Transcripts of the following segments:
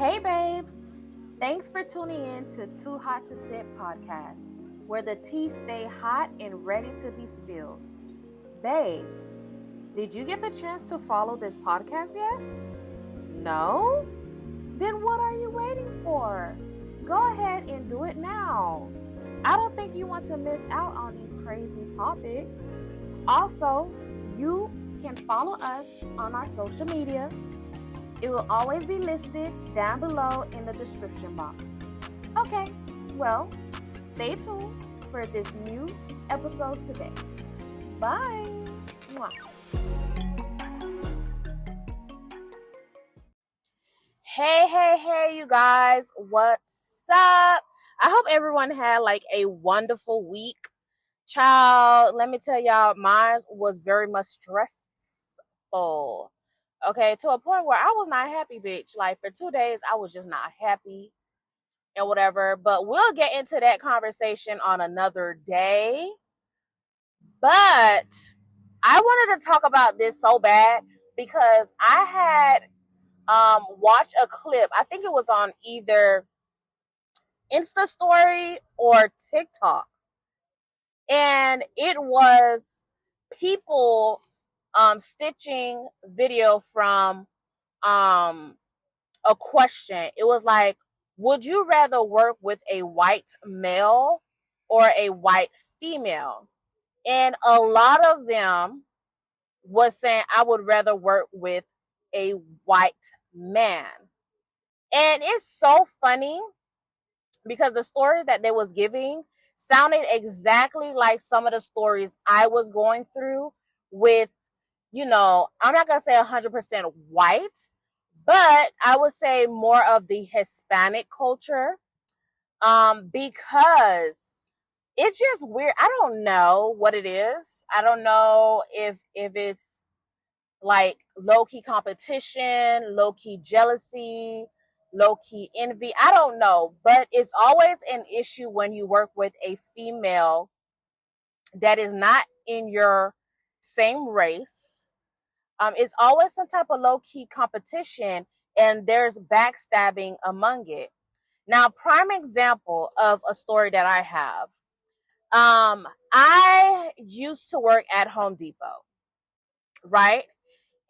Hey, babes. Thanks for tuning in to Too Hot to Sip podcast, where the tea stay hot and ready to be spilled. Babes, did you get the chance to follow this podcast yet? No? Then what are you waiting for? Go ahead and do it now. I don't think you want to miss out on these crazy topics. Also, you can follow us on our social media. It will always be listed down below in the description box. Okay, well, stay tuned for this new episode today. Bye. Mwah. Hey, you guys. What's up? I hope everyone had like a wonderful week. Child, let me tell y'all, mine was very much stressful. Okay, to a point where I was not happy, bitch. Like, for 2 days, I was just not happy and whatever. But we'll get into that conversation on another day. But I wanted to talk about this so bad because I had watched a clip. I think it was on either Insta Story or TikTok. And it was people stitching video from a question. It was like, would you rather work with a white male or a white female? And a lot of them was saying, I would rather work with a white man. And it's so funny because the stories that they was giving sounded exactly like some of the stories I was going through with, I'm not going to say 100% white, but I would say more of the Hispanic culture, because it's just weird. I don't know what it is. I don't know if it's like low-key competition, low-key jealousy, low-key envy. I don't know, but it's always an issue when you work with a female that is not in your same race. It's always some type of low-key competition, and there's backstabbing among it. Now, prime example of a story that I have. I used to work at Home Depot, right?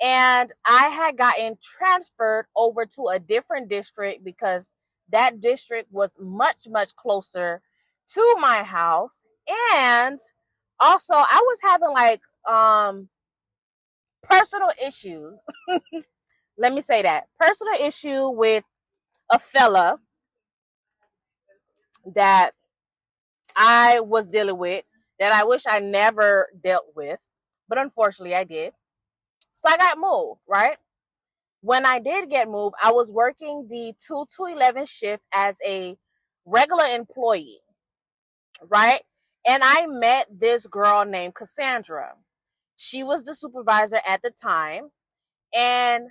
And I had gotten transferred over to a different district because that district was much, much closer to my house. And also I was having like personal issues. Let me say that. Personal issue with a fella that I was dealing with that I wish I never dealt with, but unfortunately I did. So I got moved, right? When I did get moved, I was working the 2 to 11 shift as a regular employee, right? And I met this girl named Cassandra. She was the supervisor at the time, and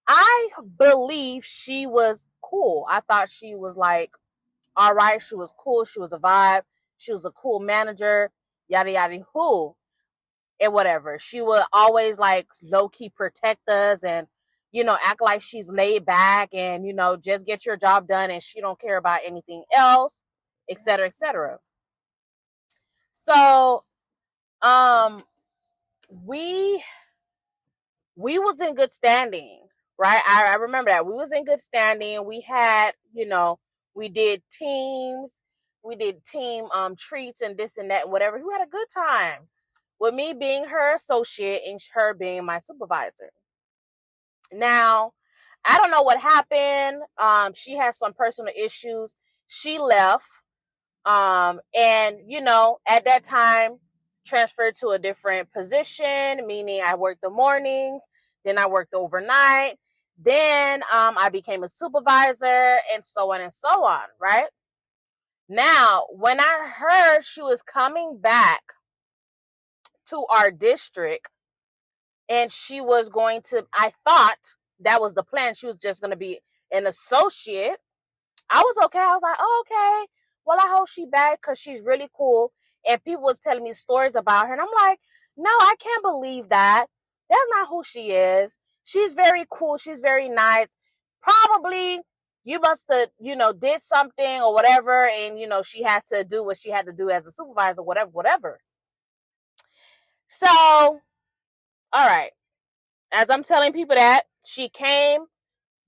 I believe she was cool. I thought she was like, all right, she was cool. She was a vibe. She was a cool manager, yada, yada, who, and whatever. She would always like low-key protect us and, act like she's laid back and, just get your job done and she don't care about anything else, et cetera, et cetera. So, we was in good standing, right? I remember that. We was in good standing. We had, we did teams. We did team treats and this and that and whatever. We had a good time with me being her associate and her being my supervisor. Now, I don't know what happened. She had some personal issues. She left. And, at that time, transferred to a different position, meaning I worked the mornings, then I worked overnight, then I became a supervisor, and so on and so on, right? Now, when I heard she was coming back to our district and she was going to, I thought that was the plan. She was just going to be an associate. I was okay. I was like, oh, okay. Well, I hope she back because she's really cool. And people was telling me stories about her. And I'm like, no, I can't believe that. That's not who she is. She's very cool. She's very nice. Probably you must have, did something or whatever. And, she had to do what she had to do as a supervisor, whatever. So, all right. As I'm telling people that, she came,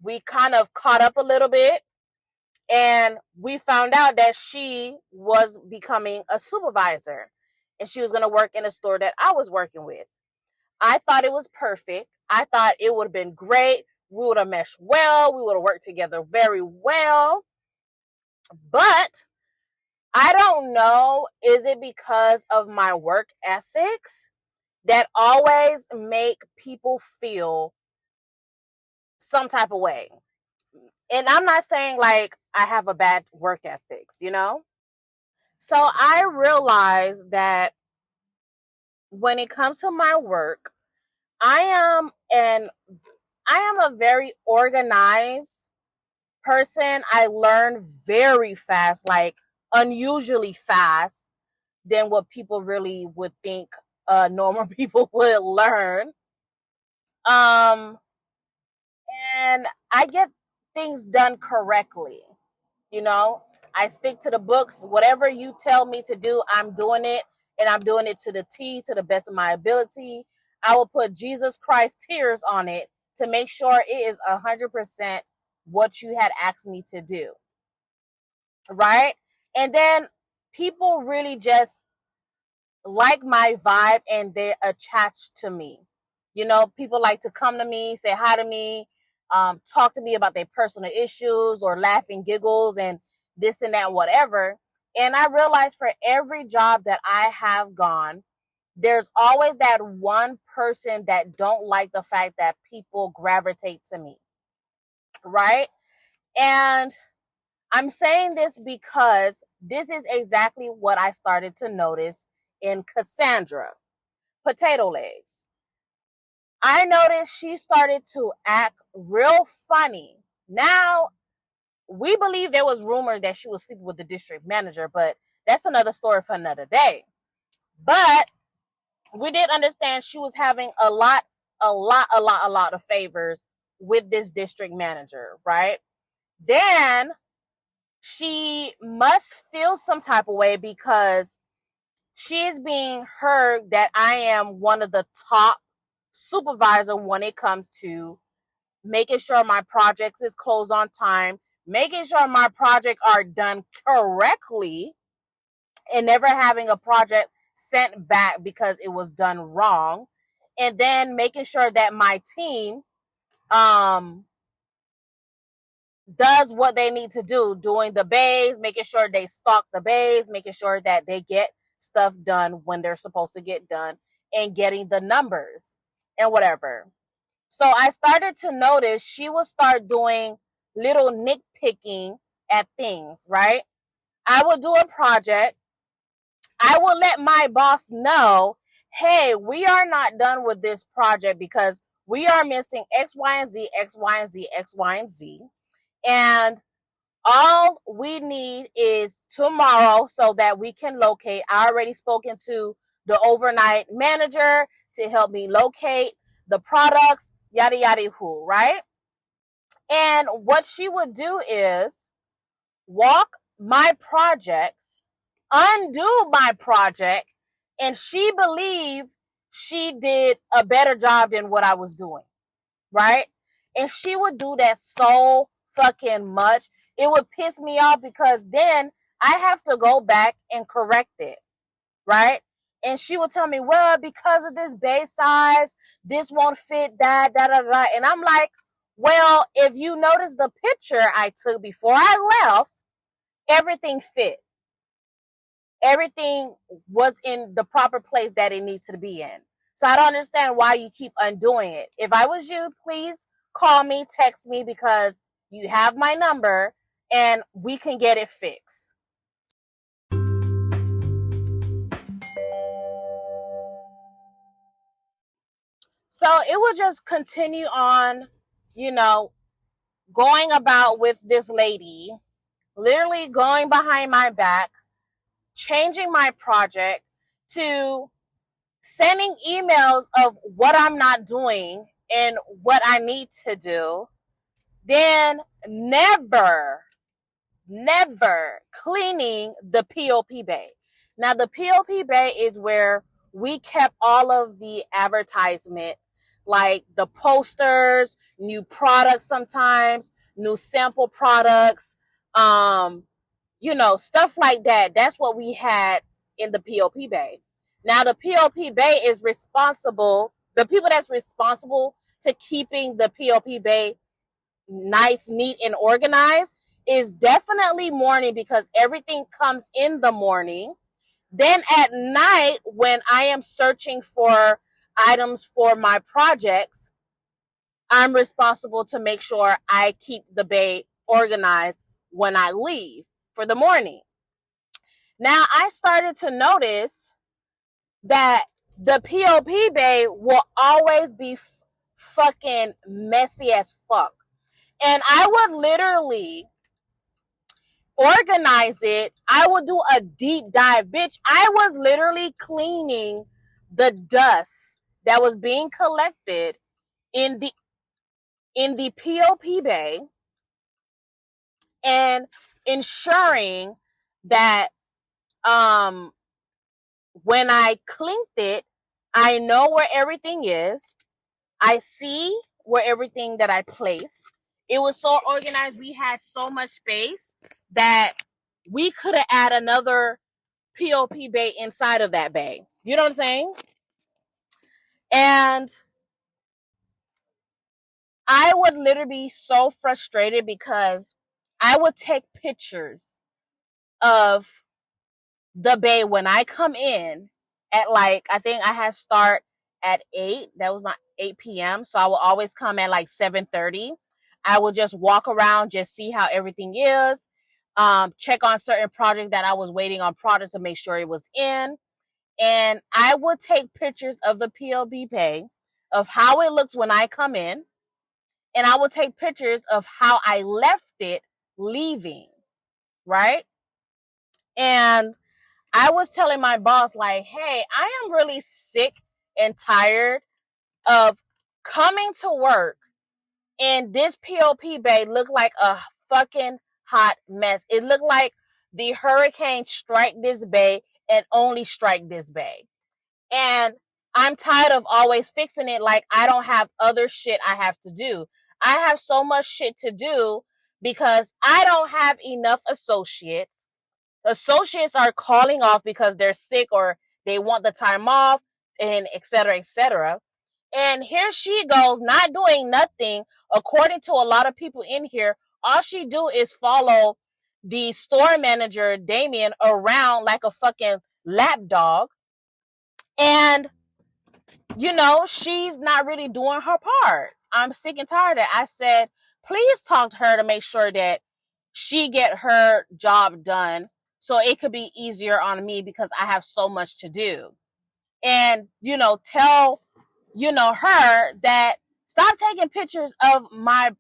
we kind of caught up a little bit, and we found out that she was becoming a supervisor and she was going to work in a store that I was working with. I thought it was perfect. I thought it would have been great. We would have meshed well. We would have worked together very well. But I don't know, is it because of my work ethics that always make people feel some type of way? And I'm not saying like I have a bad work ethics, So I realized that when it comes to my work, I am an I am a very organized person. I learn very fast, like unusually fast than what people really would think normal people would learn. Um, and I get things done correctly. You know, I stick to the books. Whatever you tell me to do, I'm doing it, and I'm doing it to the T, to the best of my ability. I will put Jesus Christ tears on it to make sure it is 100% what you had asked me to do. Right? And then people really just like my vibe and they're attached to me. People like to come to me, say hi to me, talk to me about their personal issues or laughing giggles and this and that, whatever. And I realized for every job that I have gone, there's always that one person that don't like the fact that people gravitate to me. Right? And I'm saying this because this is exactly what I started to notice in Cassandra, Potato Legs. I noticed she started to act real funny. Now, we believe there was rumors that she was sleeping with the district manager, but that's another story for another day. But we did understand she was having a lot of favors with this district manager, right? Then she must feel some type of way because she is being heard that I am one of the top supervisor when it comes to making sure my projects is closed on time, making sure my project are done correctly, and never having a project sent back because it was done wrong, and then making sure that my team um does what they need to do, doing the bays, making sure they stock the bays, making sure that they get stuff done when they're supposed to get done, and getting the numbers and whatever. So I started to notice she would start doing little nitpicking at things, right? I will do a project. I will let my boss know, hey, we are not done with this project because we are missing X, Y, and Z, X, Y, and Z, X, Y, and Z. And all we need is tomorrow so that we can locate. I already spoken to the overnight manager to help me locate the products, yada, yada, who, right? And what she would do is walk my projects, undo my project, and she believed she did a better job than what I was doing, right? And she would do that so fucking much. It would piss me off because then I have to go back and correct it, right? And she would tell me, well, because of this base size, this won't fit that, da, da, da. And I'm like, well, if you notice the picture I took before I left, everything fit. Everything was in the proper place that it needs to be in. So I don't understand why you keep undoing it. If I was you, please call me, text me, because you have my number and we can get it fixed. So it will just continue on, you know, going about with this lady, literally going behind my back, changing my project, to sending emails of what I'm not doing and what I need to do. Then never cleaning the POP bay. Now the POP bay is where we kept all of the advertisement, like the posters, new products sometimes, new sample products, stuff like that. That's what we had in the POP bay. Now the POP bay is responsible, the people that's responsible to keeping the POP bay nice, neat, and organized is definitely morning because everything comes in the morning. Then at night, when I am searching for items for my projects, I'm responsible to make sure I keep the bay organized when I leave for the morning. Now, I started to notice that the POP bay will always be fucking messy as fuck. And I would literally organize it. I would do a deep dive. Bitch, I was literally cleaning the dust that was being collected in the POP bay and ensuring that when I clinked it, I know where everything is. I see where everything that I place. It was so organized. We had so much space that we could have added another POP bay inside of that bay. You know what I'm saying? And I would literally be so frustrated because I would take pictures of the bay when I come in at I think I had start at 8. That was my 8 p.m. So I will always come at 7:30. I will just walk around, just see how everything is. Check on certain projects that I was waiting on product to make sure it was in. And I would take pictures of the PLB bay of how it looks when I come in. And I would take pictures of how I left it leaving. Right? And I was telling my boss, hey, I am really sick and tired of coming to work and this POP bay looked like a fucking hot mess. It looked like the hurricane strike this bay and only strike this bay. And I'm tired of always fixing it like I don't have other shit I have to do. I have so much shit to do because I don't have enough associates. Associates are calling off because they're sick or they want the time off and et cetera, et cetera. And here she goes, not doing nothing. According to a lot of people in here, all she do is follow the store manager, Damien, around like a fucking lapdog. And, she's not really doing her part. I'm sick and tired of it. I said, please talk to her to make sure that she get her job done so it could be easier on me because I have so much to do. And, tell, her that stop taking pictures of my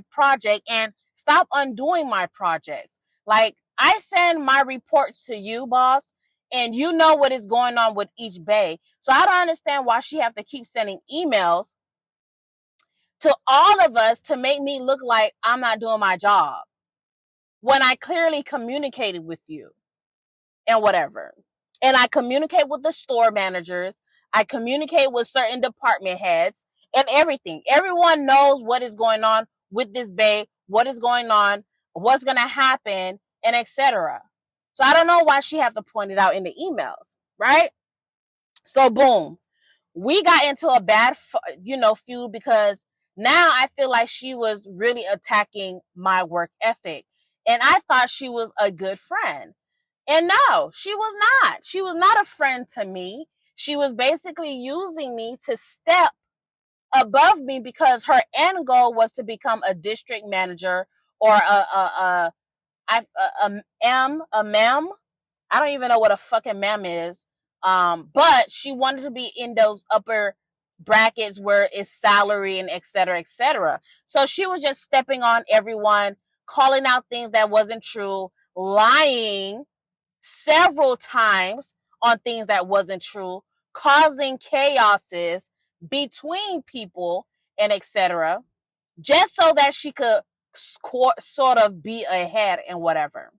project and stop undoing my projects. I send my reports to you, boss, and you know what is going on with each bay. So I don't understand why she have to keep sending emails to all of us to make me look like I'm not doing my job when I clearly communicated with you and whatever. And I communicate with the store managers. I communicate with certain department heads and everything. Everyone knows what is going on with this bay, what is going on, what's going to happen, and etc. So I don't know why she have to point it out in the emails, right? So boom, we got into a bad, feud because now I feel like she was really attacking my work ethic. And I thought she was a good friend. And no, she was not. She was not a friend to me. She was basically using me to step above me because her end goal was to become a district manager or a mem. I don't even know what a fucking mem is. But she wanted to be in those upper brackets where it's salary and et cetera, et cetera. So she was just stepping on everyone, calling out things that wasn't true, lying several times on things that wasn't true, causing chaoses between people and etc. just so that she could sort of be ahead and whatever.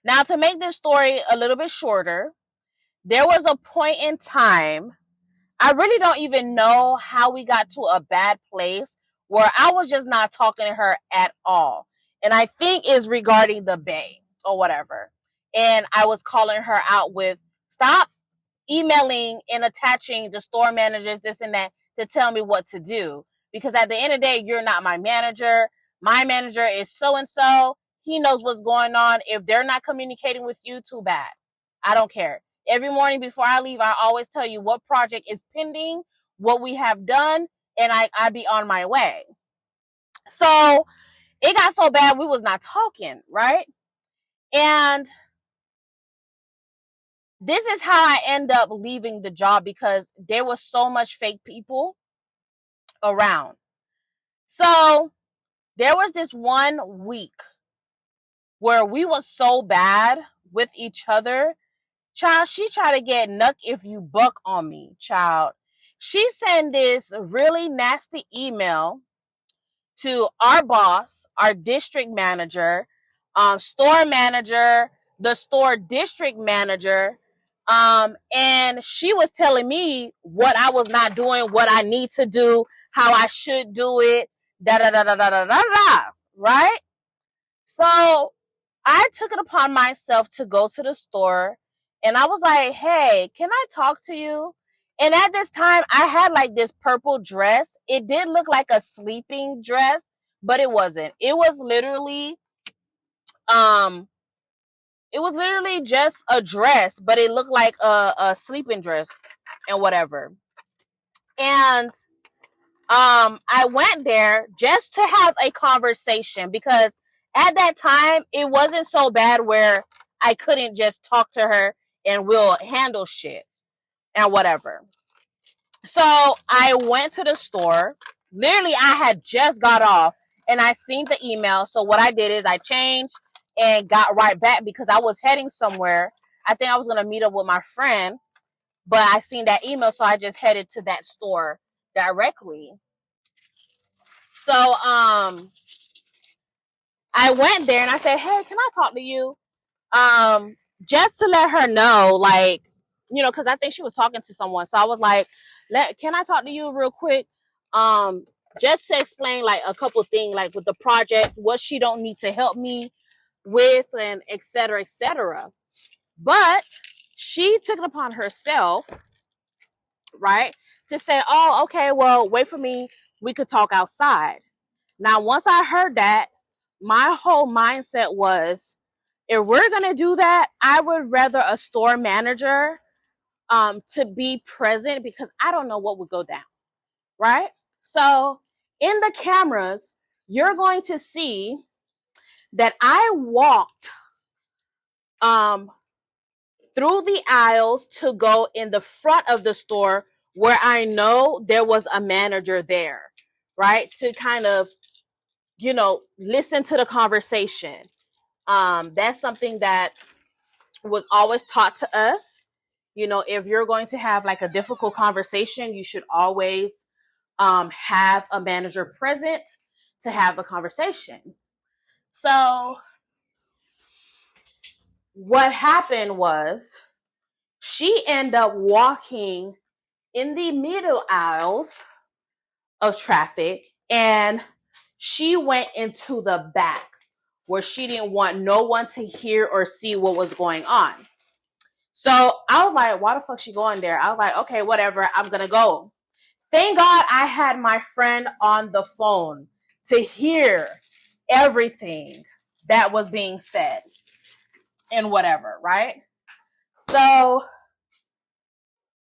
Now, to make this story a little bit shorter, there was a point in time, I really don't even know how we got to a bad place where I was just not talking to her at all. And I think is regarding the Bay or whatever. And I was calling her out with, stop emailing and attaching the store managers, this and that, to tell me what to do. Because at the end of the day, you're not my manager. My manager is so-and-so. He knows what's going on. If they're not communicating with you, too bad. I don't care. Every morning before I leave, I always tell you what project is pending, what we have done, and I be on my way. So it got so bad we was not talking, right? And this is how I end up leaving the job, because there was so much fake people around. So there was this 1 week where we was so bad with each other. Child, she tried to get nuck if you buck on me, child. She sent this really nasty email to our boss, our district manager, store manager, the store district manager. And she was telling me what I was not doing, what I need to do, how I should do it, da da da da da da da, right? So I took it upon myself to go to the store, and I was like, hey, can I talk to you? And at this time, I had like this purple dress. It did look like a sleeping dress, but it wasn't. It was literally just a dress, but it looked like a sleeping dress and whatever. And I went there just to have a conversation, because at that time it wasn't so bad where I couldn't just talk to her and we'll handle shit and whatever. So I went to the store. Literally, I had just got off and I seen the email. So what I did is I changed and got right back, because I was heading somewhere. I think I was going to meet up with my friend, but I seen that email. So I just headed to that store directly. So, I went there and I said, hey, can I talk to you? Just to let her know, like, you know, because I think she was talking to someone. So I was like, can I talk to you real quick? Just to explain like a couple things, like with the project, what she don't need to help me with, and et cetera, et cetera. But she took it upon herself, right, to say, oh, okay, well, wait for me. We could talk outside. Now, once I heard that, my whole mindset was, if we're going to do that, I would rather a store manager to be present, because I don't know what would go down, right? So in the cameras, you're going to see that I walked through the aisles to go in the front of the store where I know there was a manager there, right? To kind of, you know, listen to the conversation. That's something that was always taught to us. You know, if you're going to have like a difficult conversation, you should always have a manager present to have a conversation. So what happened was, she ended up walking in the middle aisles of traffic, and she went into the back where she didn't want no one to hear or see what was going on. So I was like, why the fuck she going there? I was like, okay, whatever, I'm gonna go. Thank God I had my friend on the phone to hear everything that was being said and whatever, right? So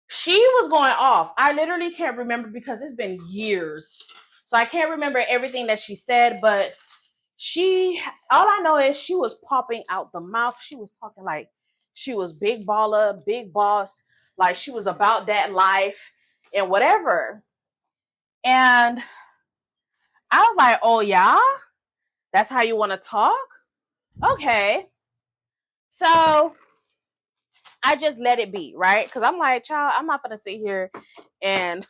she was going off. I literally can't remember, because it's been years. So I can't remember everything that she said, but all I know is she was popping out the mouth. She was talking like she was big baller, big boss, like she was about that life and whatever. And I was like, oh yeah, that's how you want to talk? Okay. So I just let it be, right? Because I'm like, child, I'm not going to sit here and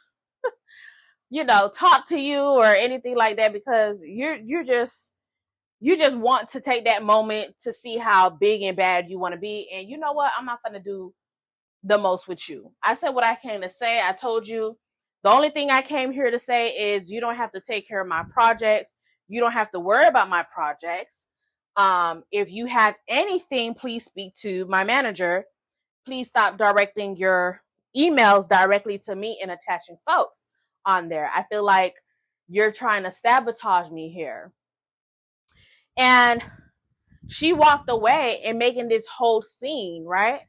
talk to you or anything like that, because you just want to take that moment to see how big and bad you want to be. And you know what? I'm not going to do the most with you. I said what I came to say. I told you the only thing I came here to say is you don't have to take care of my projects. You don't have to worry about my projects. If you have anything, please speak to my manager. Please stop directing your emails directly to me and attaching folks on there. I feel like you're trying to sabotage me here. And she walked away and making this whole scene, right?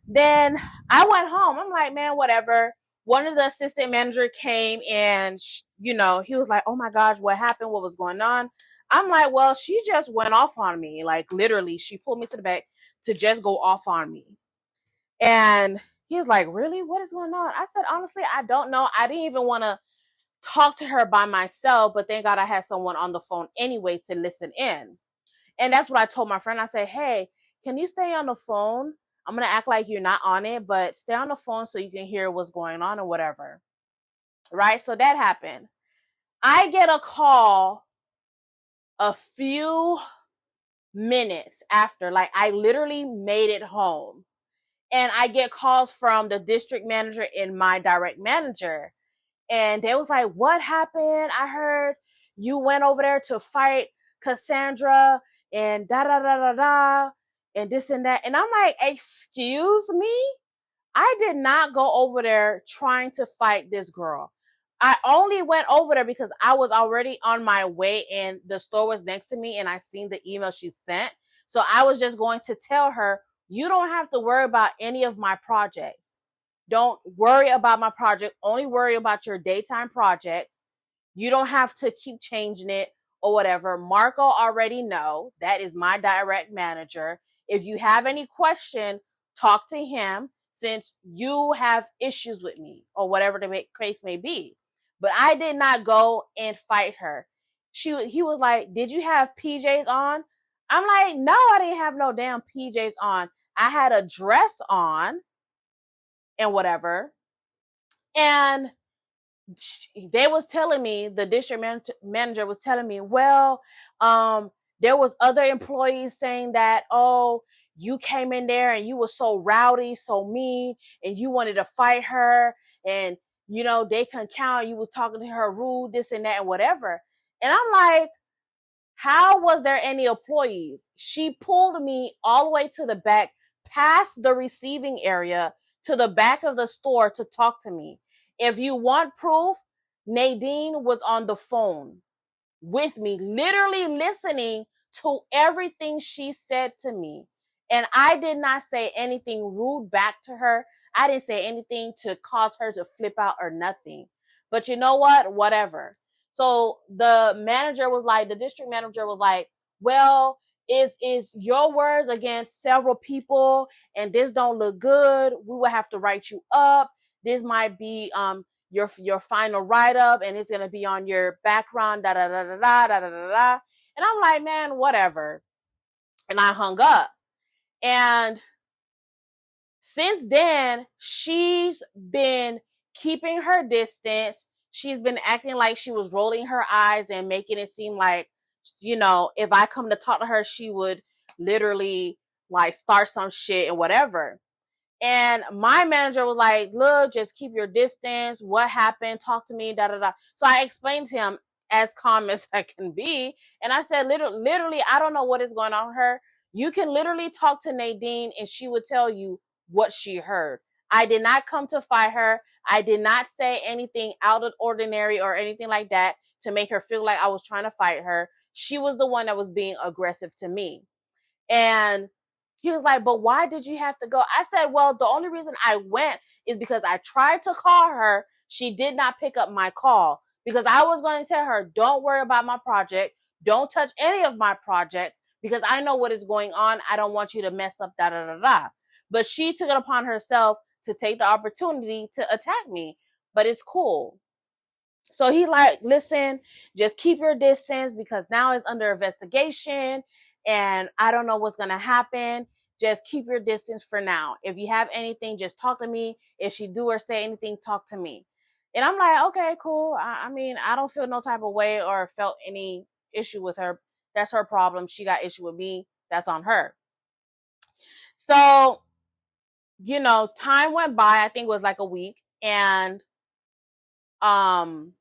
Then I went home. I'm like, man, whatever. One of the assistant manager came and, he was like, oh my gosh, what happened? What was going on? I'm like, well, she just went off on me. Like, literally, she pulled me to the back to just go off on me. And he was like, really? What is going on? I said, honestly, I don't know. I didn't even want to talk to her by myself, but thank God I had someone on the phone anyways to listen in. And that's what I told my friend. I said, hey, can you stay on the phone? I'm going to act like you're not on it, but stay on the phone so you can hear what's going on or whatever. Right? So that happened. I get a call a few minutes after. Like, I literally made it home. And I get calls from the district manager and my direct manager. And they was like, what happened? I heard you went over there to fight Cassandra and da da da da da and this and that. And I'm like, excuse me? I did not go over there trying to fight this girl. I only went over there because I was already on my way and the store was next to me and I seen the email she sent. So I was just going to tell her, you don't have to worry about any of my projects. Don't worry about my project. Only worry about your daytime projects. You don't have to keep changing it or whatever. Marco already know. That is my direct manager. If you have any question, talk to him, since you have issues with me or whatever the case may be. But I did not go and fight her. He was like, did you have PJs on? I'm like, no, I didn't have no damn PJs on. I had a dress on and whatever. And they was telling me, the district manager was telling me, well, there was other employees saying that, oh, you came in there and you were so rowdy, so mean, and you wanted to fight her, and they can count, you was talking to her rude, this and that and whatever. And I'm like, how was there any employees? She pulled me all the way to the back, past the receiving area, to the back of the store to talk to me. If you want proof, Nadine was on the phone with me, literally listening to everything she said to me. And I did not say anything rude back to her. I didn't say anything to cause her to flip out or nothing. But you know what? Whatever. So the district manager was like, well, is your words against several people and this don't look good. We will have to write you up. This might be your final write-up and it's gonna be on your background, da da da da da da da da. And I'm like, man, whatever. And I hung up. And since then, she's been keeping her distance. She's been acting like she was rolling her eyes and making it seem like, if I come to talk to her, she would literally like start some shit and whatever. And my manager was like, look, just keep your distance. What happened? Talk to me, da da da. So I explained to him as calm as I can be. And I said, literally, I don't know what is going on with her. You can literally talk to Nadine and she would tell you what she heard. I did not come to fight her. I did not say anything out of ordinary or anything like that to make her feel like I was trying to fight her. She was the one that was being aggressive to me. And he was like, but why did you have to go? I said, well, the only reason I went is because I tried to call her. She did not pick up my call because I was going to tell her, don't worry about my project. Don't touch any of my projects because I know what is going on. I don't want you to mess up, da, da, da, da. But she took it upon herself to take the opportunity to attack me, but it's cool. So he like, listen, just keep your distance because now it's under investigation and I don't know what's going to happen. Just keep your distance for now. If you have anything, just talk to me. If she do or say anything, talk to me. And I'm like, okay, cool. I mean, I don't feel no type of way or felt any issue with her. That's her problem. She got issue with me. That's on her. So, time went by. I think it was like a week. And um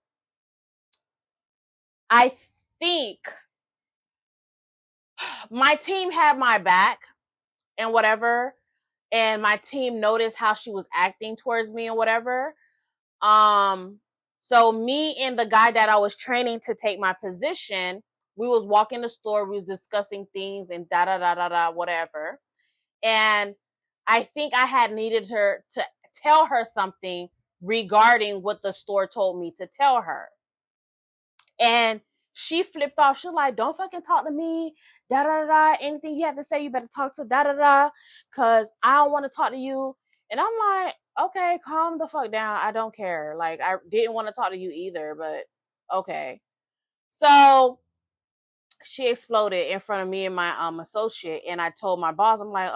I think my team had my back and whatever. And my team noticed how she was acting towards me and whatever. So me and the guy that I was training to take my position, we was walking the store, we was discussing things and da da da da da whatever. And I think I had needed her to tell her something regarding what the store told me to tell her. And she flipped off. She was like, don't fucking talk to me. Da da da. Anything you have to say, you better talk to da da da. Cause I don't want to talk to you. And I'm like, okay, calm the fuck down. I don't care. Like, I didn't want to talk to you either, but okay. So she exploded in front of me and my associate. And I told my boss, I'm like,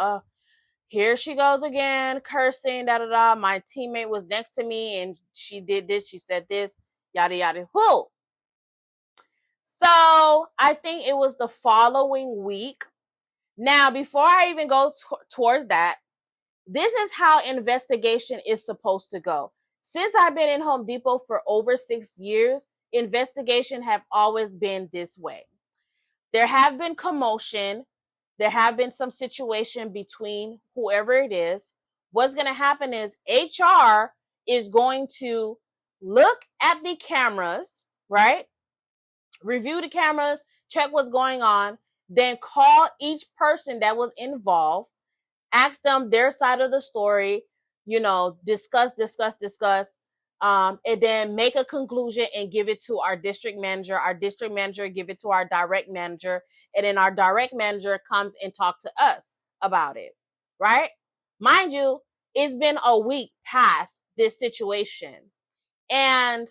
here she goes again, cursing, da da da. My teammate was next to me and she did this, she said this, yada yada. Who? So I think it was the following week. Now, before I even go towards that, this is how investigation is supposed to go. Since I've been in Home Depot for over 6 years, investigation have always been this way. There have been commotion. There have been some situation between whoever it is. What's going to happen is HR is going to look at the cameras, right? Review the cameras, check what's going on, then call each person that was involved, ask them their side of the story, discuss, and then make a conclusion and give it to our district manager. Our district manager give it to our direct manager, and then our direct manager comes and talk to us about it, right? Mind you, it's been a week past this situation, and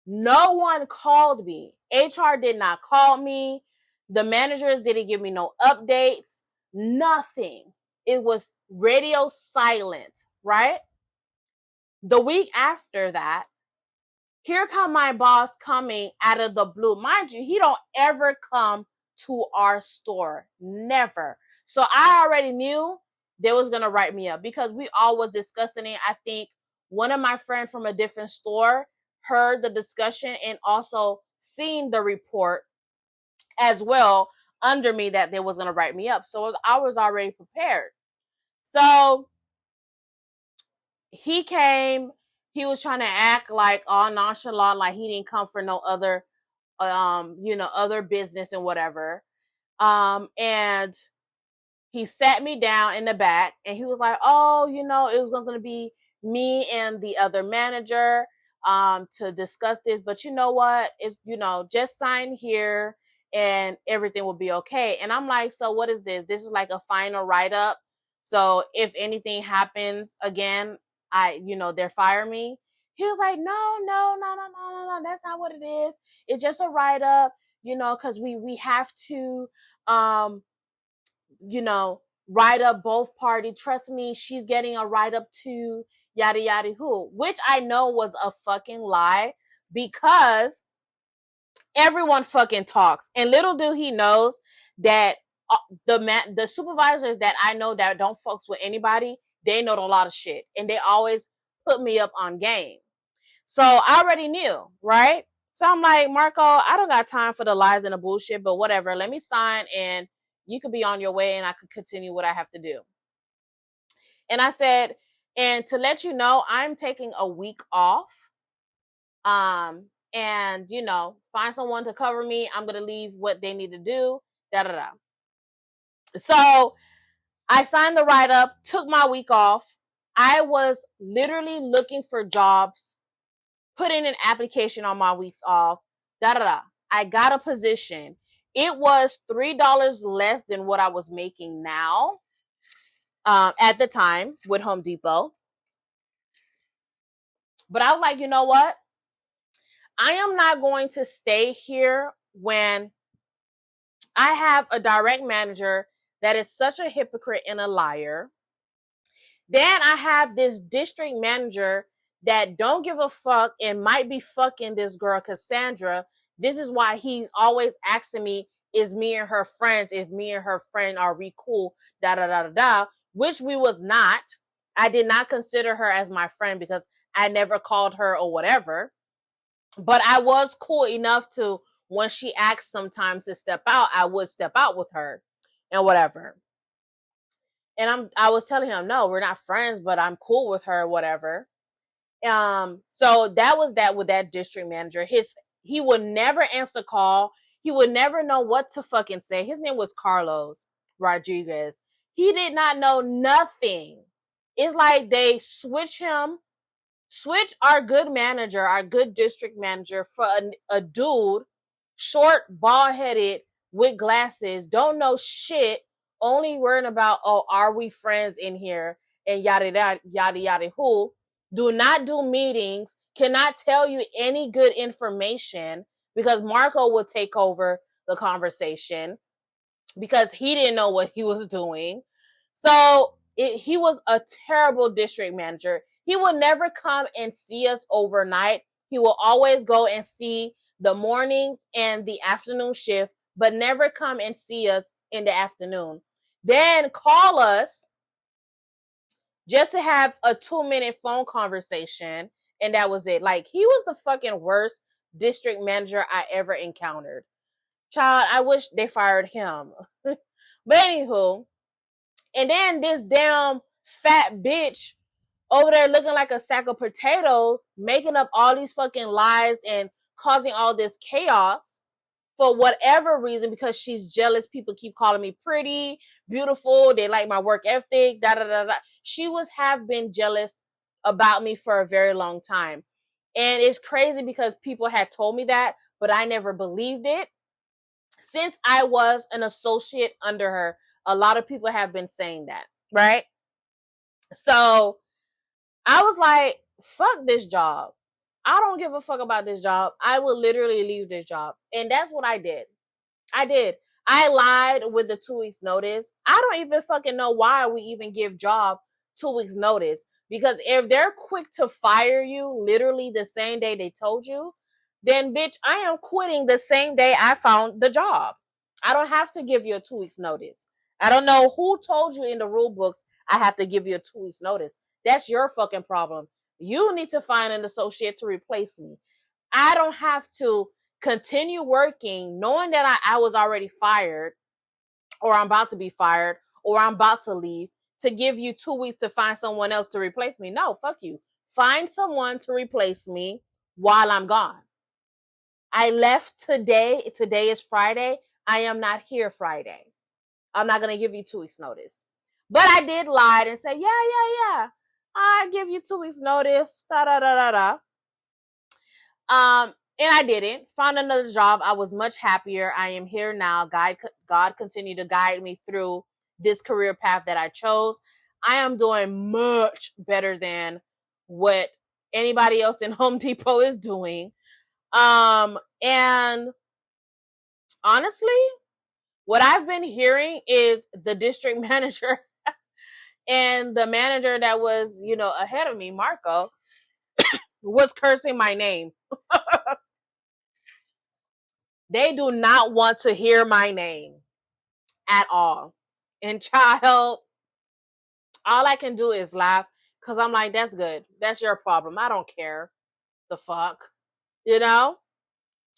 no one called me. HR did not call me. The managers didn't give me no updates. Nothing. It was radio silent, right? The week after that, here come my boss coming out of the blue. Mind you, he don't ever come to our store. Never. So I already knew they was going to write me up because we all was discussing it. I think one of my friends from a different store heard the discussion and also seen the report as well under me that they was going to write me up. So I was already prepared. So he came, he was trying to act like all nonchalant, like he didn't come for no other, other business and whatever. And he sat me down in the back and he was like, oh, it was going to be me and the other manager, to discuss this, but you know what? It's, just sign here and everything will be okay. And I'm like, so what is this? This is like a final write-up. So if anything happens again, they're fire me. He was like, no, that's not what it is. It's just a write-up, cause we have to, write up both parties. Trust me, she's getting a write up too, yada yada who, which I know was a fucking lie because everyone fucking talks. And little do he knows that the supervisors that I know that don't fucks with anybody, they know a lot of shit. And they always put me up on game. So I already knew, right? So I'm like, Marco, I don't got time for the lies and the bullshit, but whatever. Let me sign and you could be on your way and I could continue what I have to do. And I said, and to let you know, I'm taking a week off. And find someone to cover me. I'm going to leave what they need to do. Da da da. So I signed the write up, took my week off. I was literally looking for jobs, putting an application on my weeks off. Da da da. I got a position. It was $3 less than what I was making now, at the time with Home Depot. But I was like, you know what? I am not going to stay here when I have a direct manager that is such a hypocrite and a liar. Then I have this district manager that don't give a fuck and might be fucking this girl, Cassandra. This is why he's always asking me, is me and her friends? If me and her friend, are we cool? Da da da da da. Which we was not. I did not consider her as my friend because I never called her or whatever. But I was cool enough to, when she asked sometimes to step out, I would step out with her and whatever. And I was telling him, no, we're not friends, but I'm cool with her, whatever. So that was that with that district manager. He would never answer call. He would never know what to fucking say. His name was Carlos Rodriguez. He did not know nothing. It's like they switch our good manager, our good district manager, for a dude, short, bald-headed, with glasses, don't know shit, only worrying about, oh, are we friends in here, and yada yada yada yada who, do not do meetings, cannot tell you any good information, because Marco would take over the conversation because he didn't know what he was doing. So he was a terrible district manager. He will never come and see us overnight. He will always go and see the mornings and the afternoon shift, but never come and see us in the afternoon. Then call us just to have a 2-minute phone conversation, and that was it. Like, he was the fucking worst district manager I ever encountered. Child, I wish they fired him. But anywho, and then this damn fat bitch over there looking like a sack of potatoes, making up all these fucking lies and causing all this chaos for whatever reason, because she's jealous. People keep calling me pretty, beautiful. They like my work ethic, da da da da. She have been jealous about me for a very long time. And it's crazy because people had told me that, but I never believed it. Since I was an associate under her, a lot of people have been saying that, right? So I was like, fuck this job. I don't give a fuck about this job. I will literally leave this job. And that's what I did. I lied with the 2 weeks notice. I don't even fucking know why we even give job 2 weeks notice. Because if they're quick to fire you literally the same day they told you, then bitch, I am quitting the same day I found the job. I don't have to give you a 2 weeks notice. I don't know who told you in the rule books I have to give you a 2 weeks notice. That's your fucking problem. You need to find an associate to replace me. I don't have to continue working knowing that I was already fired, or I'm about to be fired, or I'm about to leave, to give you 2 weeks to find someone else to replace me. No, fuck you. Find someone to replace me while I'm gone. I left today. Today is Friday. I am not here Friday. I'm not going to give you 2 weeks notice. But I did lie and say, yeah. I give you 2 weeks notice. Da da da da da. And I didn't. Found another job. I was much happier. I am here now. God continued to guide me through this career path that I chose. I am doing much better than what anybody else in Home Depot is doing. And honestly, what I've been hearing is the district manager and the manager that was, ahead of me, Marco, was cursing my name. They do not want to hear my name at all. And child, all I can do is laugh, because I'm like, that's good. That's your problem. I don't care. The fuck.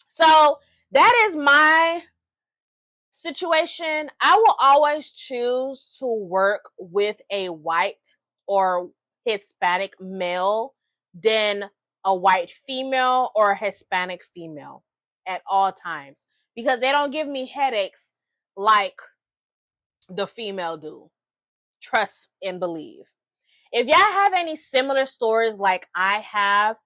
So that is my situation. I will always choose to work with a white or Hispanic male than a white female or a Hispanic female at all times, because they don't give me headaches like the female do. Trust and believe. If y'all have any similar stories like I have,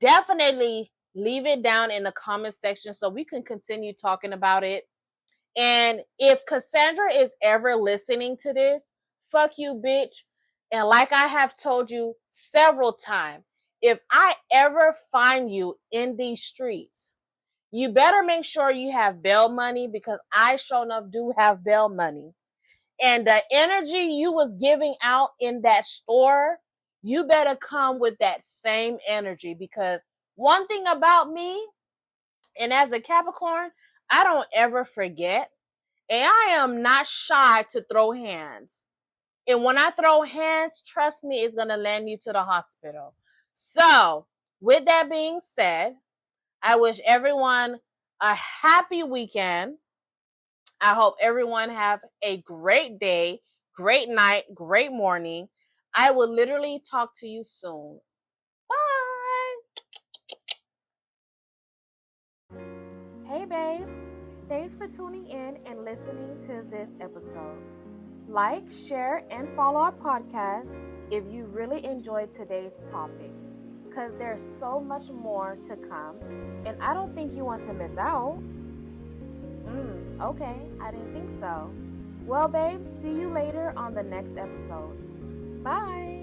definitely leave it down in the comment section so we can continue talking about it. And if Cassandra is ever listening to this, fuck you, bitch. And like I have told you several times, if I ever find you in these streets, you better make sure you have bail money, because I sure enough do have bail money. And the energy you was giving out in that store, you better come with that same energy, because one thing about me, and as a Capricorn, I don't ever forget, and I am not shy to throw hands. And when I throw hands, trust me, it's going to land you to the hospital. So, with that being said, I wish everyone a happy weekend. I hope everyone have a great day, great night, great morning. I will literally talk to you soon. Bye. Hey babes, thanks for tuning in and listening to this episode. Like, share, and follow our podcast if you really enjoyed today's topic, because there's so much more to come, and I don't think you want to miss out. Okay, I didn't think so. Well, babes, see you later on the next episode. Bye.